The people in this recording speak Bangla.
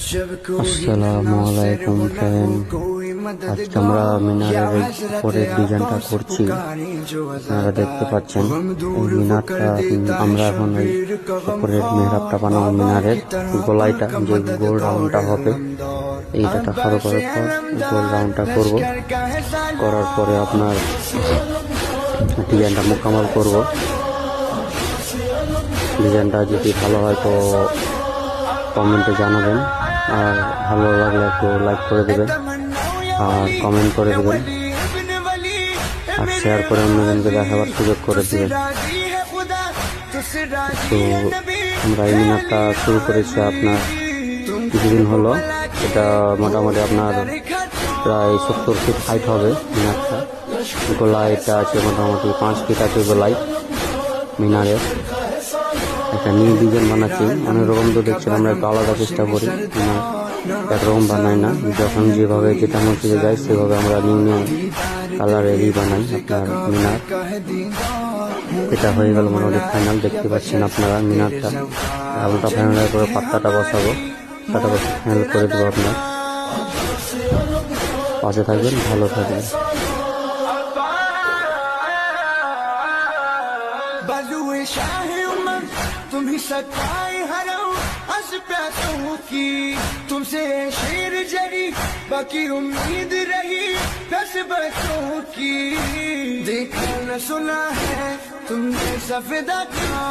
আসসালামু আলাইকুম ফ্রেন্ড, আজকে আমরা মিনারের উপরের ডিজাইনটা করছি। আপনারা দেখতে পাচ্ছেন এই মিনারটা আমরা এখন এই উপরের মেহরাবটা বানাবো। মিনারের গলাইটা যে গোল রাউন্ডটা হবে এইটা খাড়ো করার পর গোল রাউন্ডটা করব। করার পরে আপনার ডিজাইনটা মোকামাল করব। ডিজাইনটা যদি ভালো হয় তো কমেন্টে জানাবেন, আর ভালো লাগলে একটু লাইক করে দেবেন আর কমেন্ট করে দেবেন আর শেয়ার করে অন্যজনকে দেখাবার সুযোগ করে দেবেন। তো আমরা এই মিনারটা শুরু করেছি আপনার কিছুদিন হলো। এটা মোটামুটি আপনার প্রায় 70 ফিট হাইট হবে মিনারটা। গোলা এটা আছে মোটামুটি 5 ফিট আছে গোলাই মিনারের। একটা নিউ ডিজাইন বানাচ্ছি, অনেক রকম তো দেখছেন আমরা একটু আলাদা চেষ্টা করি, একরকম বানাই না। যখন যেভাবে যেটা মসজিদে যাই সেভাবে আমরা নিউ নিউ কালারেরই বানাই আপনার মিনার। এটা হয়ে গেল মোটামুটি ফাইনাল। দেখতে পাচ্ছেন আপনারা মিনারটা আলটা ফাইনাল করে পাত্তাটা বসাবো, পাত্তাটা বসে ফাইনাল করে দেবো। আপনার পাশে থাকবেন, ভালো থাকবেন। तुम ही सताए हराओ हंस प्यासों की, तुमसे शेर जरी बाकी उम्मीद रही दस बच्चों की। देखा न सुना है तुमने सफेदा था।